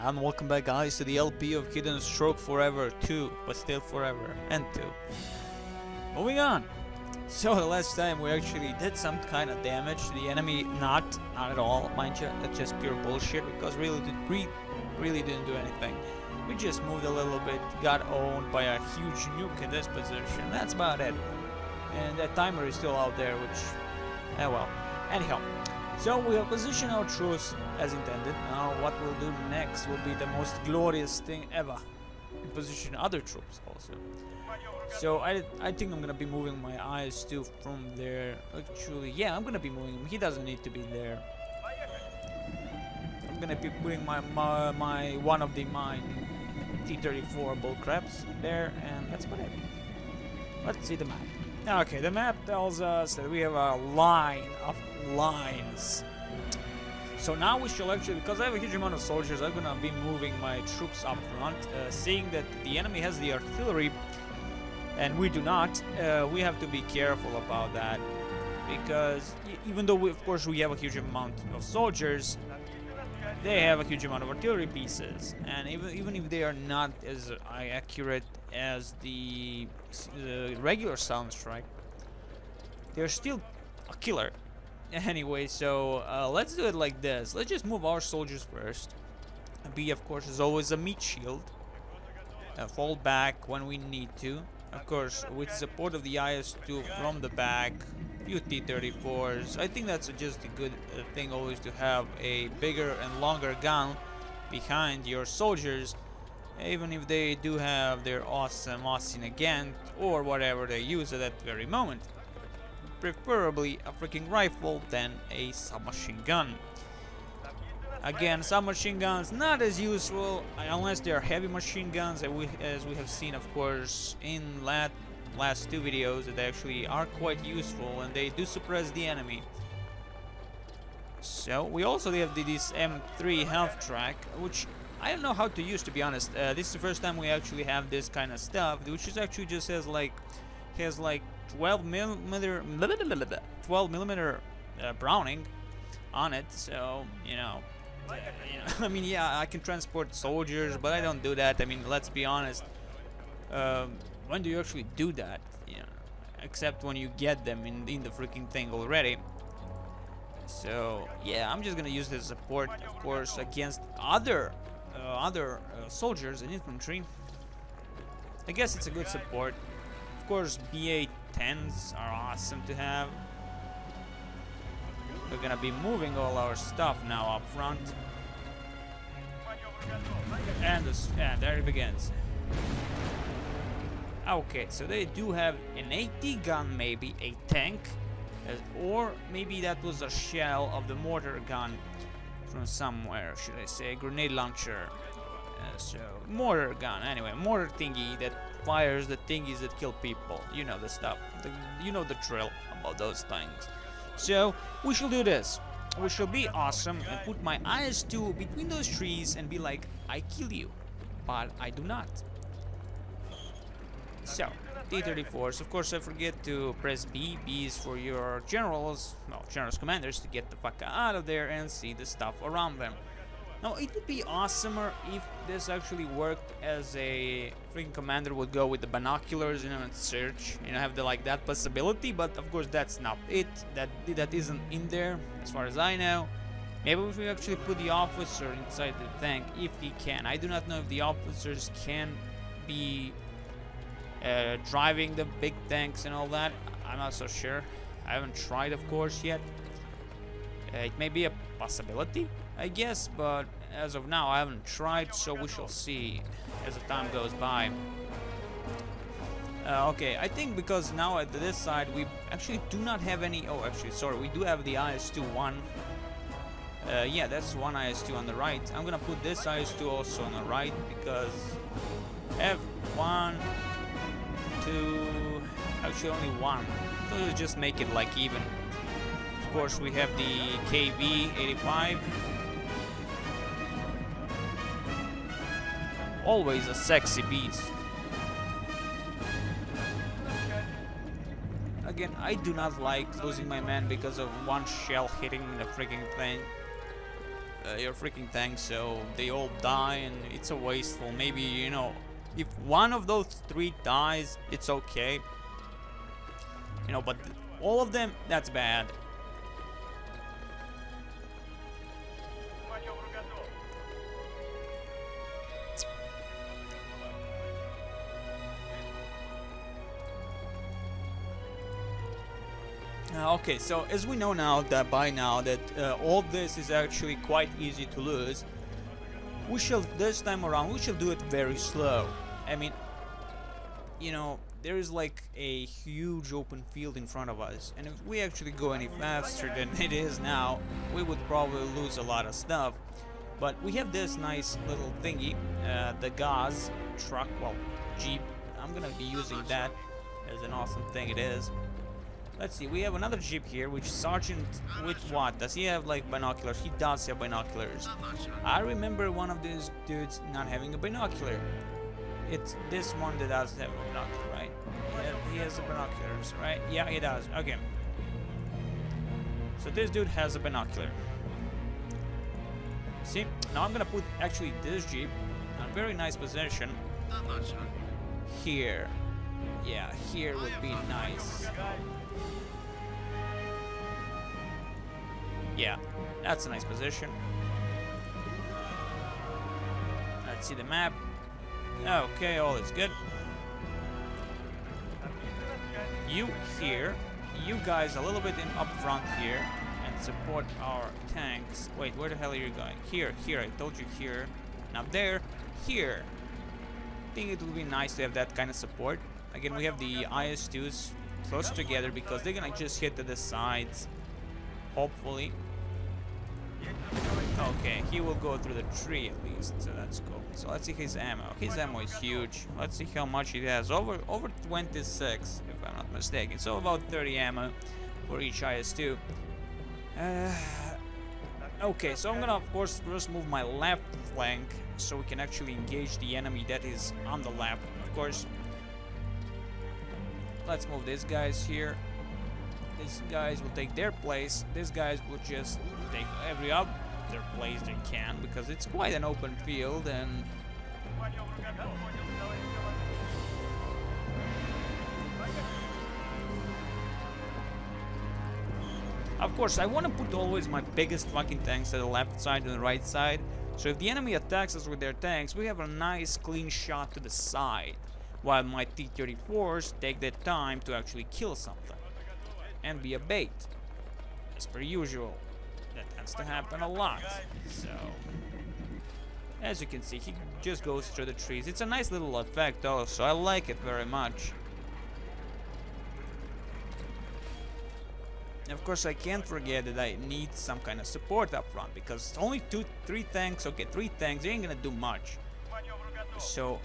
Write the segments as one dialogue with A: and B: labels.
A: And welcome back, guys, to the LP of Hidden Stroke Forever 2, but still Forever and 2. Moving on. So the last time we actually did some kind of damage to the enemy, not at all, mind you. That's just pure bullshit because really didn't do anything. We just moved a little bit, got owned by a huge nuke in this position. That's about it. And that timer is still out there, which, well. Anyhow. So we'll position our troops as intended. Now what we'll do next will be the most glorious thing ever. We position other troops also. So I think I'm gonna be moving my IS-2 from there. Actually, yeah, I'm gonna be moving him. He doesn't need to be there. I'm gonna be putting my one of mine T-34 bullcraps there, and that's about it. Let's see the map. Okay, the map tells us that we have a line of lines. So now we shall actually, because I have a huge amount of soldiers, I'm gonna be moving my troops up front, seeing that the enemy has the artillery and we do not. We have to be careful about that, because even though of course we have a huge amount of soldiers, they have a huge amount of artillery pieces, and even if they are not as accurate as the regular sound strike, they're still a killer. Anyway, so let's do it like this. Let's just move our soldiers first. B, of course, is always a meat shield. Fall back when we need to. Of course, with support of the IS-2 from the back, few T-34s. I think that's just a good thing always to have a bigger and longer gun behind your soldiers, even if they do have their awesome Austin again or whatever they use at that very moment. Preferably a freaking rifle than a submachine gun. Again, submachine guns not as useful unless they are heavy machine guns, as we have seen, of course, in last two videos, that they actually are quite useful and they do suppress the enemy. So we also have this M3 health track, which I don't know how to use, to be honest. This is the first time we actually have this kind of stuff, which is actually just has like 12 millimeter Browning on it. So you know, I mean, yeah, I can transport soldiers, but I don't do that. I mean, let's be honest. When do you actually do that? You know, except when you get them in the freaking thing already. So yeah, I'm just gonna use this support, of course, against other soldiers and infantry. I guess it's a good support. Of course, BA-10s are awesome to have. We're gonna be moving all our stuff now up front. And there it begins. Okay, so they do have an AT gun, maybe a tank, or maybe that was a shell of the mortar gun from somewhere, should I say, a grenade launcher. So, mortar gun, anyway, mortar thingy that fires the thingies that kill people. You know the stuff, you know the drill about those things. So, we shall do this. We shall be awesome and put my IS-2 between those trees and be like, I kill you, but I do not. So, T-34s, of course I forget to press B. B is for your generals, well, generals commanders, to get the fuck out of there and see the stuff around them. Now, it would be awesomer if this actually worked as a freaking commander would go with the binoculars, you know, and search, you know, have the like that possibility, but of course that's not it. That isn't in there, as far as I know. Maybe if we actually put the officer inside the tank, if he can. I do not know if the officers can be driving the big tanks and all that. I'm not so sure. I haven't tried, of course, yet. It may be a possibility, I guess, but as of now I haven't tried, so we shall see as the time goes by. Okay, I think because now at this side we actually do not have any. Oh, actually, sorry, we do have the IS-2 one. Yeah, that's one IS-2 on the right. I'm gonna put this IS-2 also on the right, because I have 1, 2, actually only one. So we'll just make it like even. Of course, we have the KB-85. Always a sexy beast. Again, I do not like losing my men because of one shell hitting the freaking thing. your freaking tanks, so they all die, and it's a wasteful. Maybe, you know, if one of those 3 dies, it's okay. You know, but all of them, that's bad. Okay, so as we know now that all this is actually quite easy to lose, we shall, this time around, we shall do it very slow. I mean, you know, there is like a huge open field in front of us, and if we actually go any faster than it is now, we would probably lose a lot of stuff. But we have this nice little thingy, the gas truck, well, jeep. I'm gonna be using that as an awesome thing it is. Let's see, we have another jeep here, which Sergeant with what? Does he have like binoculars? He does have binoculars. I remember one of these dudes not having a binocular. It's this one that does have a binocular, right? Yeah, he has the binoculars, right? Yeah, he does. Okay. So this dude has a binocular. See, now I'm gonna put actually this jeep in a very nice position here. Yeah, here would be nice. Yeah, that's a nice position. Let's see the map. Okay, all is good. You here, you guys a little bit in up front here, and support our tanks. Wait, where the hell are you going? Here, I told you here. Now there, here. I think it would be nice to have that kind of support. Again, we have the IS-2s close together because they're gonna just hit to the sides. Hopefully. Okay, he will go through the tree at least, so that's cool. So let's see his ammo. His ammo is huge. Let's see how much he has. Over 26, if I'm not mistaken. So about 30 ammo for each IS-2. Okay, so I'm gonna of course first move my left flank so we can actually engage the enemy that is on the left, of course. Let's move these guys here. These guys will take their place. These guys will just take every other place they can because it's quite an open field, and of course I want to put always my biggest fucking tanks to the left side and the right side, so if the enemy attacks us with their tanks, we have a nice clean shot to the side, while my T-34s take their time to actually kill something and be a bait, as per usual. That tends to happen a lot. So, as you can see, he just goes through the trees. It's a nice little effect also. I like it very much. Of course, I can't forget that I need some kind of support up front, because only 3 tanks, okay, 3 tanks, they ain't gonna do much. So,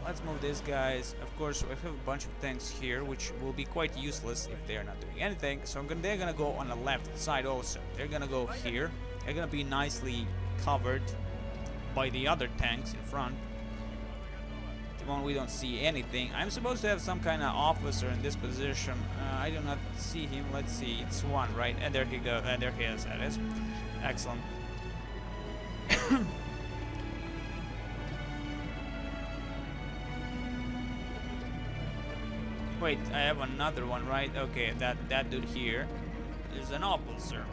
A: let's move these guys. Of course, we have a bunch of tanks here, which will be quite useless if they're not doing anything. So they're gonna go on the left side also. They're gonna go here. They're gonna be nicely covered by the other tanks in front. The one we don't see anything. I'm supposed to have some kind of officer in this position. I do not see him. Let's see. It's one, right? And there he goes. And there he is. That is excellent. Wait, I have another one, right? Okay, that dude here is an officer.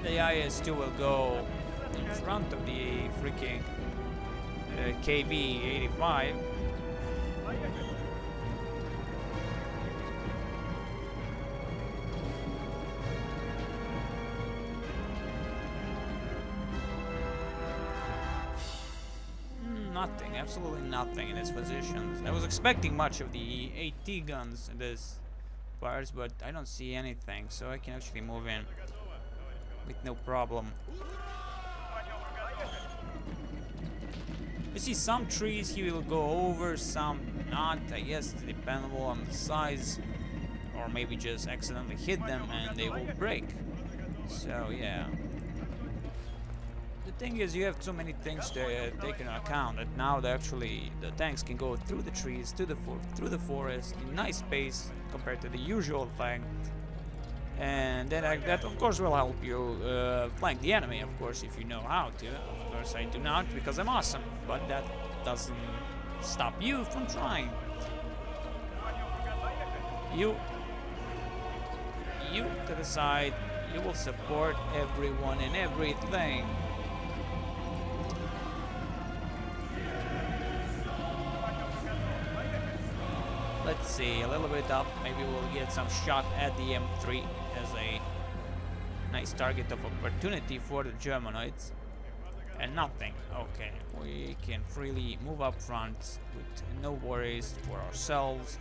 A: The IS-2 will go in front of the freaking KV-85. Nothing, absolutely nothing in its positions. I was expecting much of the AT guns in this parts, but I don't see anything, so I can actually move in with no problem. You see, some trees he will go over, some not. I guess it's dependable on the size or or maybe just accidentally hit them and they will break. So yeah. The thing is, you have too many things to take into account. That now the tanks can go through the trees, through the forest, in nice space compared to the usual thing. And then that of course will help you flank the enemy, of course, if you know how to. Of course I do not, because I'm awesome, but that doesn't stop you from trying. You to the side, you will support everyone and everything. Let's see, a little bit up, maybe we'll get some shot at the M3 as a nice target of opportunity for the Germanoids. And nothing. Okay, we can freely move up front with no worries for ourselves.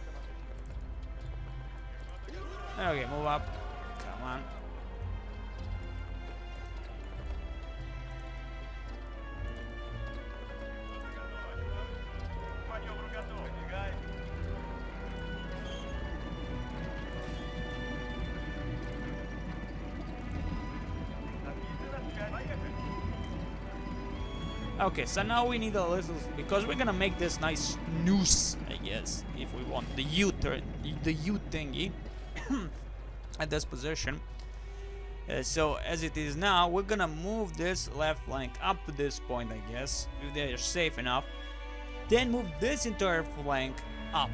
A: Okay, move up. Come on. Okay, so now we need a little, because we're gonna make this nice noose, I guess, if we want the U thingy at this position. So as it is now, we're gonna move this left flank up to this point, I guess, if they're safe enough. Then move this entire flank up,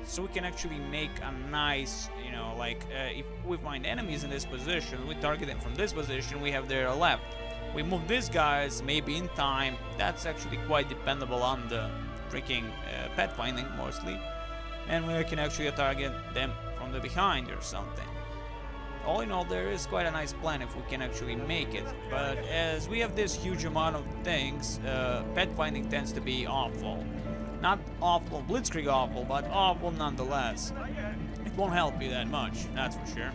A: so we can actually make a nice, you know, like if we find enemies in this position, we target them from this position, we have their left. We move these guys maybe in time. That's actually quite dependable on the freaking pathfinding mostly, and we can actually target them from the behind or something. All in all, there is quite a nice plan if we can actually make it, but as we have this huge amount of things, pathfinding tends to be awful. Not awful, blitzkrieg awful, but awful nonetheless. It won't help you that much, that's for sure.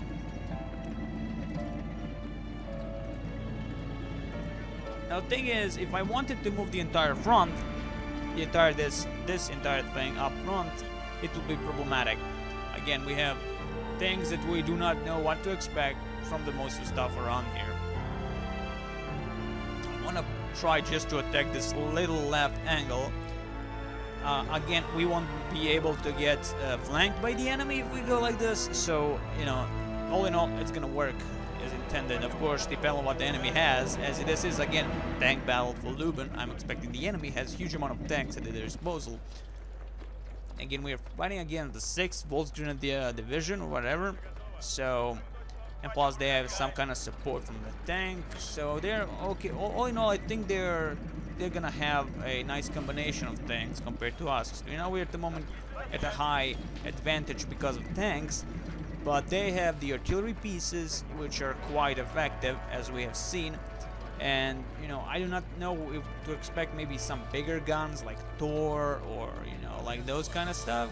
A: Now the thing is, if I wanted to move the entire front, this entire thing up front, it would be problematic. Again, we have things that we do not know what to expect from the most of stuff around here. I want to try just to attack this little left angle. Again, we won't be able to get flanked by the enemy if we go like this, so, you know, all in all, it's gonna work as intended. Of course, depending on what the enemy has, as this is again tank battle for Luben, I'm expecting the enemy has huge amount of tanks at their disposal. Again, we are fighting against the 6th Volksgrenadier division or whatever, so, and plus they have some kind of support from the tank, so they're okay. All in all, I think they're gonna have a nice combination of tanks compared to us. You know, we're at the moment at a high advantage because of tanks, but they have the artillery pieces, which are quite effective, as we have seen. And, you know, I do not know if to expect maybe some bigger guns like Thor or, you know, like those kind of stuff.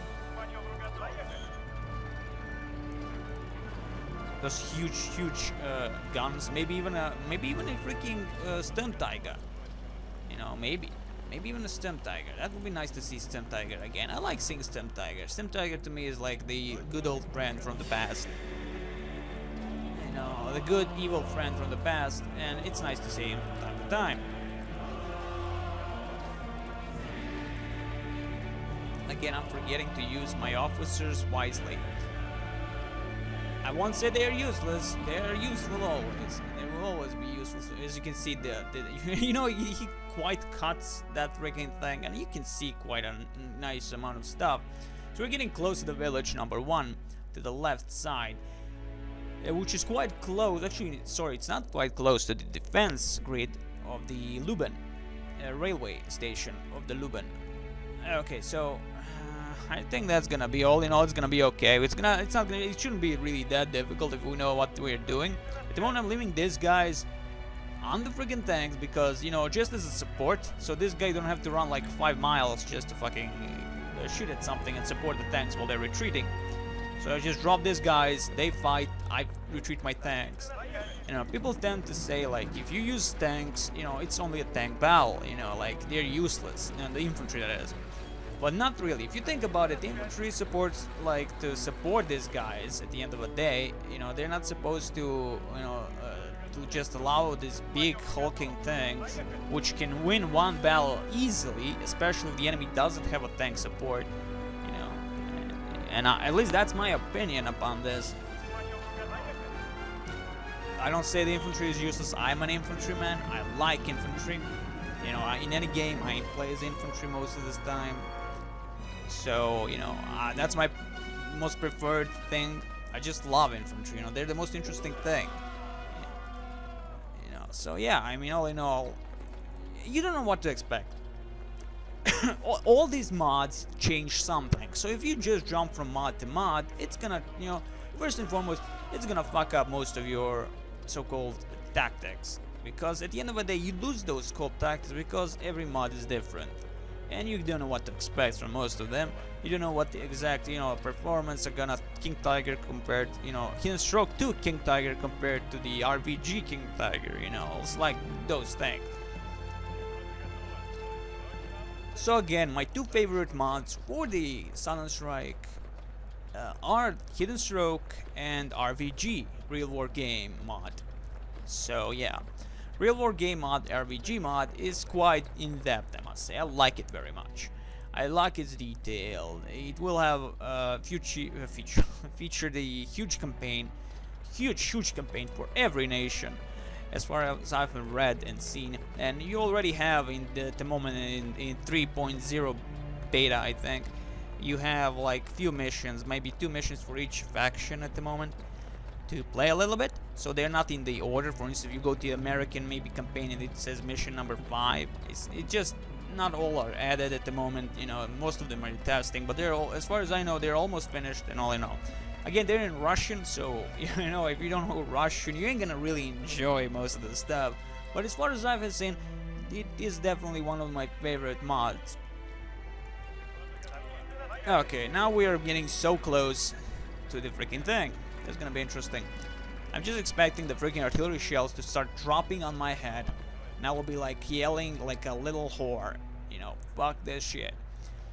A: Those huge guns, maybe even a freaking Sturmtiger. You know, maybe even a Sturmtiger. That would be nice to see Sturmtiger again. I like seeing Sturmtiger. Sturmtiger to me is like the good old friend from the past. You know, the good evil friend from the past, and it's nice to see him from time to time. Again, I'm forgetting to use my officers wisely. I won't say they are useless. They are useful always. They will always be useful. So as you can see, you know, he quite cuts that freaking thing, and you can see quite a nice amount of stuff. So we're getting close to the village number 1, to the left side, which is quite close. Actually, sorry, it's not quite close to the defense grid of the Luben railway station of the Luben. Okay, so I think that's gonna be all in all. It's gonna be okay. It shouldn't be really that difficult if we know what we're doing. At the moment, I'm leaving these guys on the friggin' tanks because, you know, just as a support, so this guy don't have to run like 5 miles just to fucking shoot at something and support the tanks while they're retreating. So I just drop these guys, they fight, I retreat my tanks. You know, people tend to say, like, if you use tanks, you know, it's only a tank battle, you know, like, they're useless, you know, the infantry that is. But not really. If you think about it, infantry supports, like, to support these guys at the end of the day, you know, they're not supposed to, you know, to just allow these big hulking tanks, which can win one battle easily, especially if the enemy doesn't have a tank support, you know. And at least that's my opinion upon this. I don't say the infantry is useless. I'm an infantryman. I like infantry. You know, in any game, I play as infantry most of this time. So, you know, that's my most preferred thing. I just love infantry. You know, they're the most interesting thing. You know, so yeah, I mean, all in all, you don't know what to expect. all these mods change something. So if you just jump from mod to mod, it's gonna, you know, first and foremost, it's gonna fuck up most of your so-called tactics. Because at the end of the day, you lose those scope tactics because every mod is different. And you don't know what to expect from most of them. You don't know what the exact, you know, performance are gonna King Tiger compared, you know, Hidden Stroke 2 King Tiger compared to the RPG King Tiger, you know, it's like those things. So again, my two favorite mods for the Southern Strike are Hidden Stroke and RVG, Real War Game mod. So yeah. Real War Game mod, RVG mod, is quite in-depth, I must say. I like it very much. I like its detail. It will have feature the huge campaign for every nation, as far as I've read and seen. And you already have in the moment in 3.0 beta, I think, you have like few missions, maybe 2 missions for each faction at the moment, to play a little bit. So they're not in the order. For instance, if you go to the American maybe campaign and it says mission number 5, it just not all are added at the moment. You know, most of them are in testing, but they're all, as far as I know, they're almost finished and all in all. Again, they're in Russian, so you know, if you don't know Russian, you ain't gonna really enjoy most of the stuff. But as far as I've seen, it is definitely one of my favorite mods. Okay, now we are getting so close to the freaking thing. It's gonna be interesting. I'm just expecting the freaking artillery shells to start dropping on my head, and I will be like yelling like a little whore, you know, fuck this shit.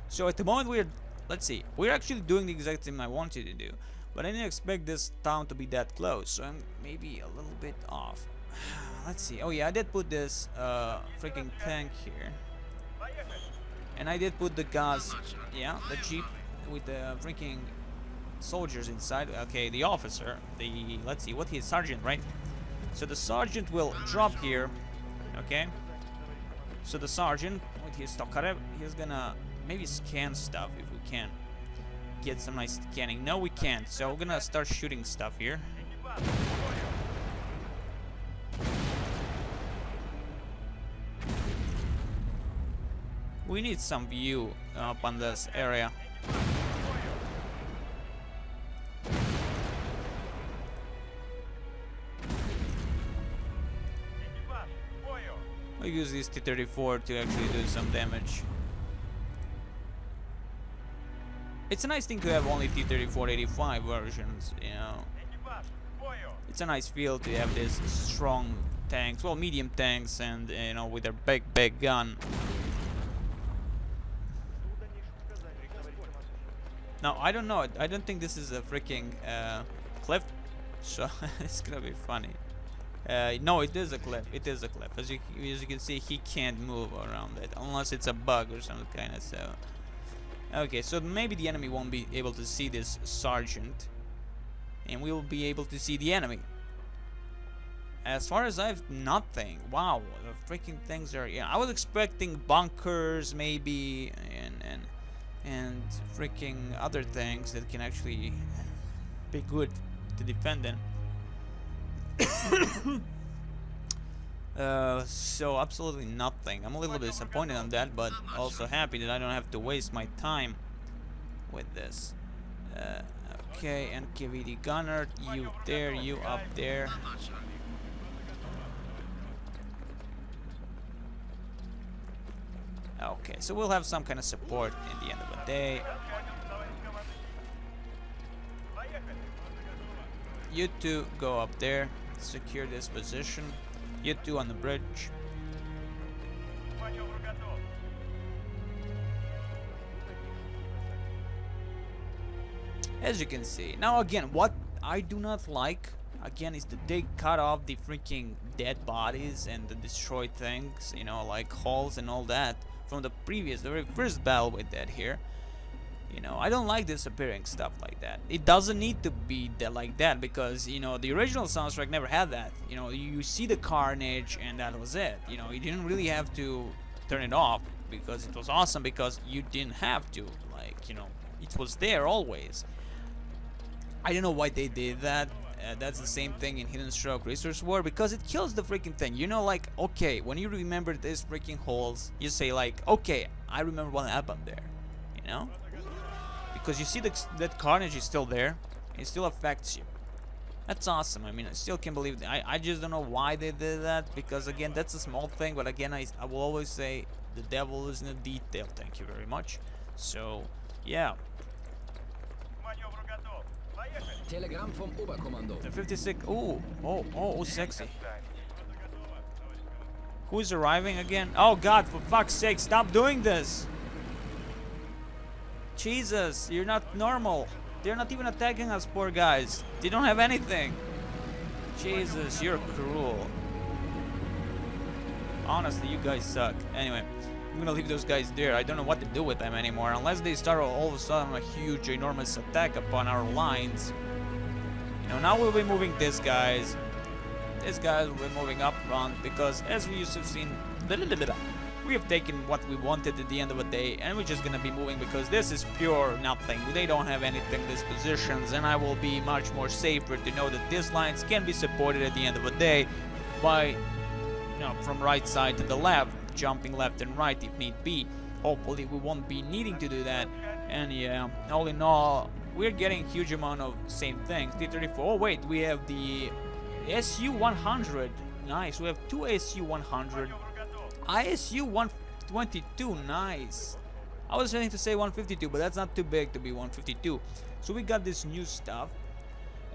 A: So at the moment let's see, we're actually doing the exact thing I wanted to do, but I didn't expect this town to be that close, so I'm maybe a little bit off. Let's see, oh yeah, I did put this freaking tank here, and I did put the gas, yeah, the jeep with the freaking soldiers inside. Okay, the officer, let's see what he is, sergeant, right? So the sergeant will drop here. Okay, so the sergeant with his Tokarev, he's gonna maybe scan stuff if we can get some nice scanning. No, we can't, so we're gonna start shooting stuff here. We need some view up on this area. I'll use this T-34 to actually do some damage. It's a nice thing to have only T-34-85 versions, you know. It's a nice feel to have these strong tanks, well, medium tanks, and you know, with their big gun. Now, I don't know. I don't think this is a freaking cliff, so it's gonna be funny. No, it is a cliff. It is a cliff. As you can see, he can't move around it unless it's a bug or some kind of so. Okay, so maybe the enemy won't be able to see this sergeant, and we will be able to see the enemy. As far as I've nothing. Wow, the freaking things are. Yeah, I was expecting bunkers maybe, and freaking other things that can actually be good to defend in. So absolutely nothing. I'm a little bit disappointed on that, but also happy that I don't have to waste my time with this. Okay, NKVD gunner, you there, you up there. Okay, so we'll have some kind of support in the end of the day. You two go up there, secure this position. You two on the bridge. as you can see. Now again, what I do not like again is that they cut off the freaking dead bodies and the destroyed things, you know, like hulls and all that from the very first battle with that here. You know, I don't like disappearing stuff like that. It doesn't need to be like that because, you know, the original soundtrack never had that. You know, you see the carnage and that was it. You know, you didn't really have to turn it off because it was awesome because you didn't have to. Like, you know, it was there always. I don't know why they did that. That's the same thing in Hidden Stroke Resource War because it kills the freaking thing. You know, like, okay, when you remember these freaking holes, you say like, okay, I remember what happened there. You know? Because you see that carnage is still there. It still affects you. That's awesome. I mean, I still can't believe that. I just don't know why they did that. Because again, that's a small thing. But again, I will always say the devil is in the detail. Thank you very much. So, yeah.
B: Telegram vom Oberkommando.
A: The 56. Oh, sexy. Who's arriving again? Oh God, for fuck's sake, stop doing this. Jesus, you're not normal. They're not even attacking us, poor guys. They don't have anything. Jesus, you're cruel. Honestly, you guys suck. Anyway, I'm gonna leave those guys there. I don't know what to do with them anymore. Unless they start all of a sudden a huge, enormous attack upon our lines. You know, now we'll be moving these guys. These guys will be moving up front because, as we used to have seen, we have taken what we wanted at the end of the day, and we're just gonna be moving because this is pure nothing. They don't have anything, these positions, and I will be much more safer to know that these lines can be supported at the end of the day by, you know, from right side to the left, jumping left and right if need be. Hopefully we won't be needing to do that. And yeah, all in all, we're getting huge amount of same things. T-34. Oh wait, we have the SU-100. Nice. We have two SU-100. ISU-122. Nice. I was trying to say 152, but that's not too big to be 152. So we got this new stuff.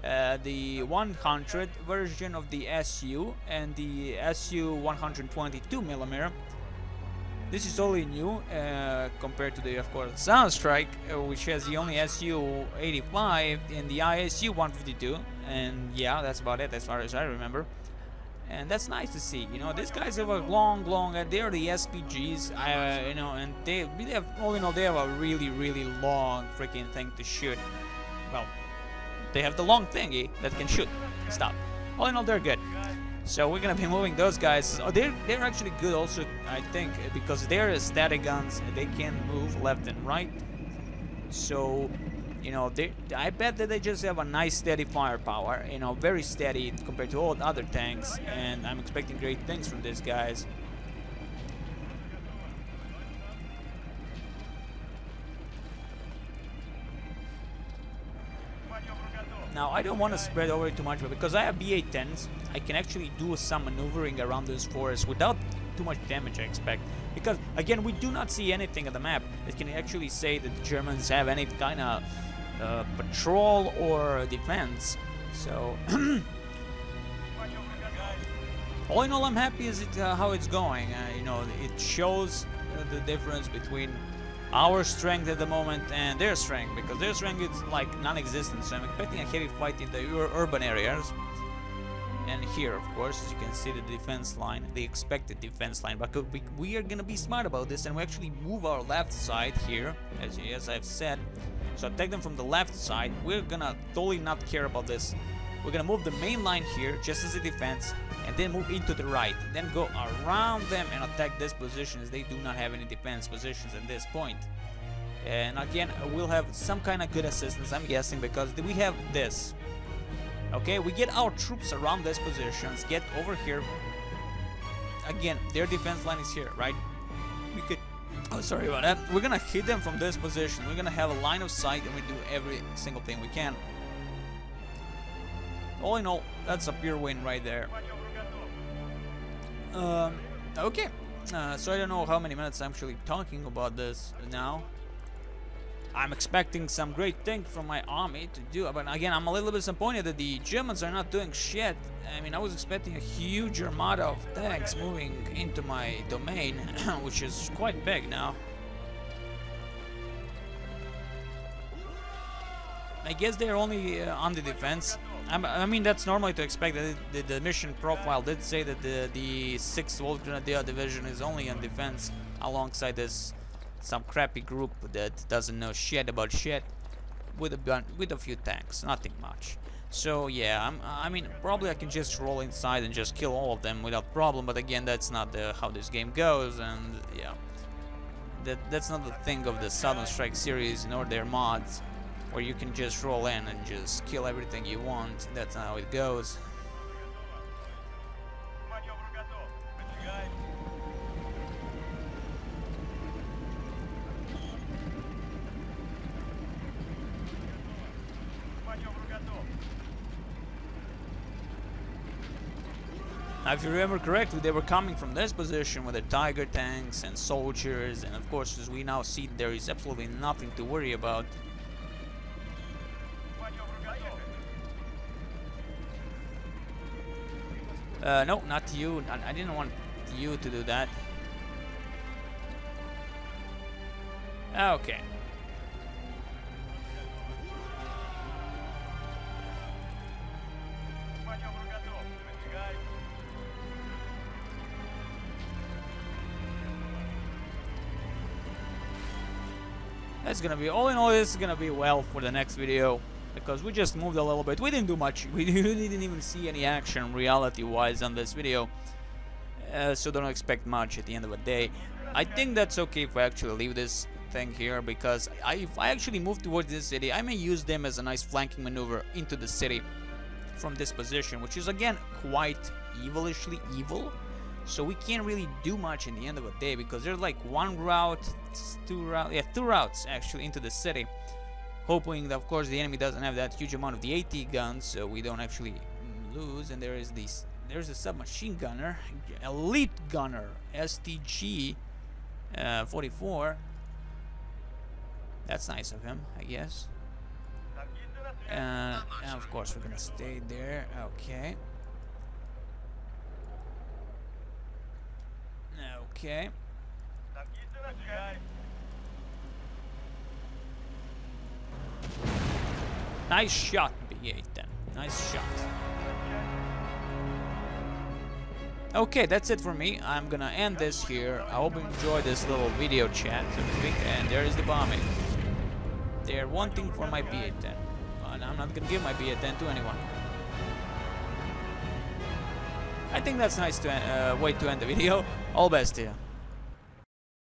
A: The 100 version of the SU and the SU 122mm. This is totally new compared to the, of course, Soundstrike, which has the only SU 85 and the ISU 152. And yeah, that's about it as far as I remember. And that's nice to see. You know, these guys have a long, they're the SPGs, you know, and they have, all in all, they have a really, really long freaking thing to shoot. Well, they have the long thingy that can shoot stuff. All in all, they're good. So we're gonna be moving those guys. Oh, they're actually good also, I think, because they're static guns. They can move left and right. So, you know, I bet that they just have a nice steady firepower. You know, very steady compared to all other tanks. And I'm expecting great things from these guys. Now, I don't want to spread over too much, but because I have BA-10s, I can actually do some maneuvering around this forest without too much damage, I expect. Because, again, we do not see anything on the map that can actually say that the Germans have any kind of patrol or defense. So, all in all, I'm happy as how it's going. You know, it shows the difference between our strength at the moment and their strength, because their strength is like non-existent. So I'm expecting a heavy fight in the urban areas. And here, of course, as you can see, the defense line, the expected defense line. But we are gonna be smart about this, and we actually move our left side here, as I've said. So attack them from the left side. We're gonna totally not care about this. We're gonna move the main line here, just as a defense, and then move into the right. Then go around them and attack this position, as they do not have any defense positions at this point. And again, we'll have some kind of good assistance, I'm guessing, because we have this. Okay, we get our troops around these positions, get over here. Again, their defense line is here, right? We could... Oh, sorry about that. We're gonna hit them from this position. We're gonna have a line of sight, and we do every single thing we can. All in all, that's a pure win right there. Okay. So I don't know how many minutes I'm actually talking about this now. I'm expecting some great things from my army to do, but again, I'm a little bit disappointed that the Germans are not doing shit. I mean, I was expecting a huge armada of tanks moving into my domain, which is quite big now. I guess they're only on the defense. I mean, that's normally to expect. That the mission profile did say that the 6th Volt Grenadier Division is only on defense, alongside this some crappy group that doesn't know shit about shit, with a few tanks, nothing much. So yeah, I mean, probably I can just roll inside and just kill all of them without problem. But again, that's not how this game goes, and yeah, that's not the thing of the Southern Strike series nor their mods, where you can just roll in and just kill everything you want. That's not how it goes. Now, if you remember correctly, they were coming from this position with the Tiger tanks and soldiers, and of course, as we now see, there is absolutely nothing to worry about. No, not you. I didn't want you to do that. Okay. That's gonna be, all in all, this is gonna be well for the next video, because we just moved a little bit. We didn't do much. We didn't even see any action reality-wise on this video, so don't expect much at the end of the day. I think that's okay if I actually leave this thing here, because if I actually move towards this city, I may use them as a nice flanking maneuver into the city from this position, which is again quite evilishly evil. So we can't really do much in the end of the day, because there's like one route, two routes actually into the city, hoping that of course the enemy doesn't have that huge amount of the AT guns, so we don't actually lose. And there's a submachine gunner, elite gunner, STG 44. That's nice of him, I guess. And of course we're gonna stay there. Okay. Okay. Nice shot, B8 then. Nice shot. Okay, that's it for me. I'm gonna end this here. I hope you enjoyed this little video chat, so to speak. And there is the bombing. They're wanting for my B810, but I'm not gonna give my B810 to anyone. I think that's a nice way to end the video. All best to you.